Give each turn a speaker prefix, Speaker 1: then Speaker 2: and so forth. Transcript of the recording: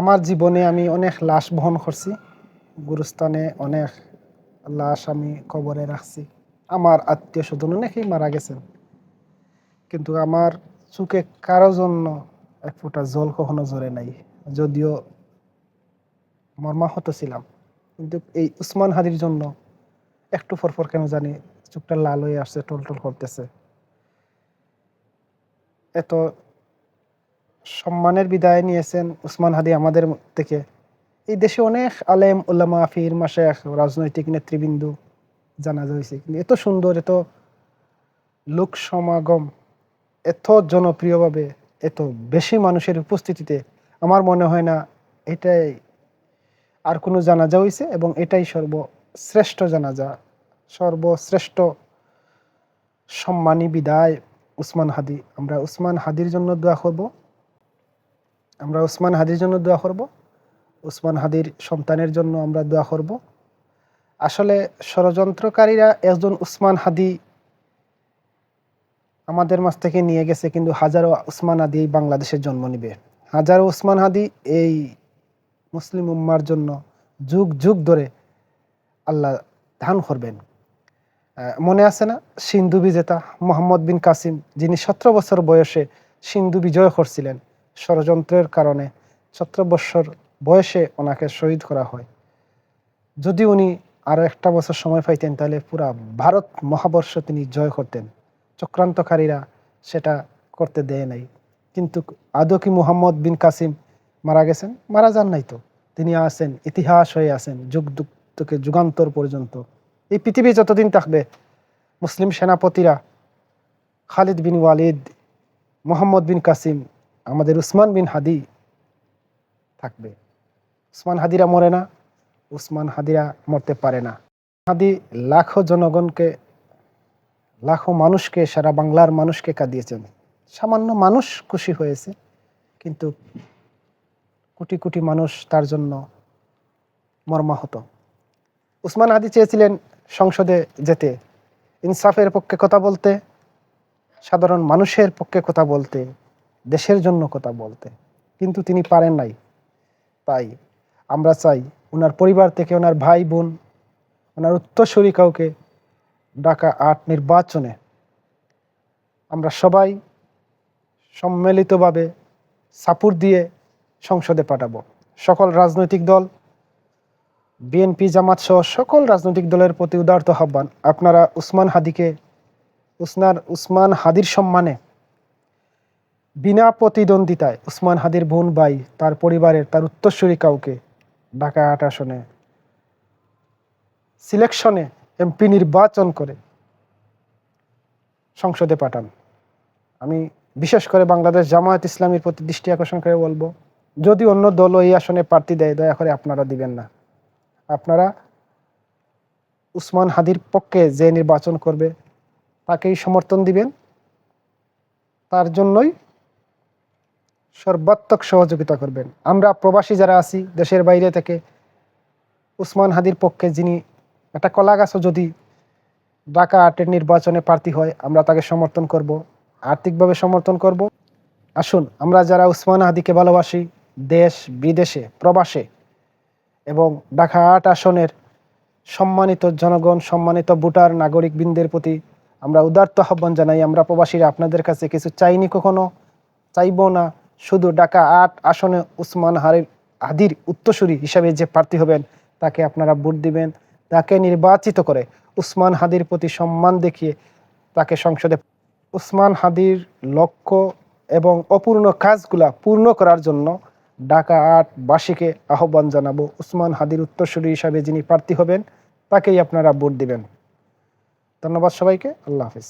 Speaker 1: আমার জীবনে আমি অনেক লাশ বহন করছি। গুরুস্থানে অনেক লাশ আমি কবরে রাখছি। আমার আত্মীয় স্বজন অনেকেই মারা গেছেন, কিন্তু আমার চোখে কারো জন্য এক ফোঁটা জল কখনো ঝরে নাই। যদিও মর্মাহত ছিলাম, কিন্তু এই উসমান হাদির জন্য একটু পরপর কেন জানি চোখটা লাল হয়ে আসছে, টলটল করতেছে। এত সম্মানের বিদায় নিয়েছেন উসমান হাদি আমাদের থেকে। এই দেশে অনেক আলেম উলামা ফির মাশায়েখ রাজনৈতিক নেতৃবৃন্দ জানাজা হয়েছে, কিন্তু এত সুন্দর, এত লোক সমাগম, এত জনপ্রিয়ভাবে, এত বেশি মানুষের উপস্থিতিতে আমার মনে হয় না এটাই আর কোনো জানাজা হয়েছে, এবং এটাই সর্বশ্রেষ্ঠ জানাজা, সর্বশ্রেষ্ঠ সম্মানী বিদায় উসমান হাদি। আমরা উসমান হাদির জন্য দোয়া করব, আমরা উসমান হাদির জন্য দোয়া করব, উসমান হাদির সন্তানের জন্য আমরা দোয়া করব। আসলে ষড়যন্ত্রকারীরা একজন উসমান হাদি আমাদের মাঝ থেকে নিয়ে গেছে, কিন্তু হাজারো উসমান হাদি বাংলাদেশের জন্ম নিবে। হাজারো উসমান হাদি এই মুসলিম উম্মার জন্য যুগ যুগ ধরে আল্লাহ দান করবেন। মনে আছে না সিন্ধু বিজেতা মোহাম্মদ বিন কাসিম, যিনি 17 বছর বয়সে সিন্ধু বিজয় করছিলেন। ষড়যন্ত্রের কারণে 17 বছর বয়সে ওনাকে শহীদ করা হয়। যদি উনি আরও একটা বছর সময় পাইতেন, তাহলে পুরা ভারত মহাবর্ষ তিনি জয় করতেন। চক্রান্তকারীরা সেটা করতে দেয় নাই। কিন্তু আদৌ কি মুহাম্মদ বিন কাসিম মারা গেছেন? মারা যান নাই তো। তিনি আছেন, ইতিহাস হয়ে আছেন যুগ যুগ থেকে যুগান্তর পর্যন্ত। এই পৃথিবী যতদিন থাকবে, মুসলিম সেনাপতিরা খালিদ বিন ওয়ালিদ, মোহাম্মদ বিন কাসিম, আমাদের উসমান বিন হাদি থাকবে। উসমান হাদিরা মরে না, উসমান হাদিরা মরতে পারে না। হাদি লাখো জনগণকে, লাখো মানুষকে, সারা বাংলার মানুষকে কাঁদিয়েছেন। সামান্য মানুষ খুশি হয়েছে, কিন্তু কোটি কোটি মানুষ তার জন্য মর্মাহত। উসমান হাদি চেয়েছিলেন সংসদে যেতে, ইনসাফের পক্ষে কথা বলতে, সাধারণ মানুষের পক্ষে কথা বলতে, দেশের জন্য কথা বলতে, কিন্তু তিনি পারেন নাই। তাই আমরা চাই ওনার পরিবার থেকে, ওনার ভাই বোন, ওনার উত্তরসূরি কাউকে ঢাকা ৮ নির্বাচনে আমরা সবাই সম্মিলিতভাবে সাপোর্ট দিয়ে সংসদে পাঠাবো। সকল রাজনৈতিক দল, বিএনপি জামাত সহ সকল রাজনৈতিক দলের প্রতি উদারত আহ্বান, আপনারা উসমান হাদির সম্মানে বিনা প্রতিদ্বন্দ্বিতায় উসমান হাদির বোন ভাই, তার পরিবারের, তার উত্তরসূরি কাউকে ঢাকা ৮ আসনে সিলেকশনে এমপি নির্বাচন করে সংসদে পাঠান। আমি বিশেষ করে বাংলাদেশ জামায়াত ইসলামীর প্রতি দৃষ্টি আকর্ষণ করে বলবো, যদি অন্য দল এই আসনে প্রার্থী দেয়, দয়া করে আপনারা দিবেন না। আপনারা উসমান হাদির পক্ষে যে নির্বাচন করবে তাকেই সমর্থন দিবেন, তার জন্যই সর্বাত্মক সহযোগিতা করবেন। আমরা প্রবাসী যারা আছি দেশের বাইরে থেকে, উসমান হাদির পক্ষে যিনি, একটা কলা গাছও যদি ঢাকা ৮-এর নির্বাচনে প্রার্থী হয়, আমরা তাকে সমর্থন করব, আর্থিকভাবে সমর্থন করব। আসুন আমরা যারা উসমান হাদিকে ভালোবাসি, দেশ বিদেশে প্রবাসে এবং ঢাকা ৮ আসনের সম্মানিত জনগণ, সম্মানিত ভোটার নাগরিকবৃন্দের প্রতি আমরা উদারত আহ্বান জানাই। আমরা প্রবাসীরা আপনাদের কাছে কিছু চাইনি, কখনো চাইব না। শুধু ঢাকা ৮ আসনে উসমান হাদির উত্তরসূরি হিসাবে যে প্রার্থী হবেন তাকে আপনারা ভোট দিবেন, তাকে নির্বাচিত করে উসমান হাদির প্রতি সম্মান দেখিয়ে তাকে সংসদে। উসমান হাদির লক্ষ্য এবং অপূর্ণ কাজগুলা পূর্ণ করার জন্য ঢাকা ৮ বাসীকে আহ্বান জানাবো, উসমান হাদির উত্তরসূরি হিসাবে যিনি প্রার্থী হবেন তাকেই আপনারা ভোট দিবেন। ধন্যবাদ সবাইকে। আল্লাহ হাফিজ।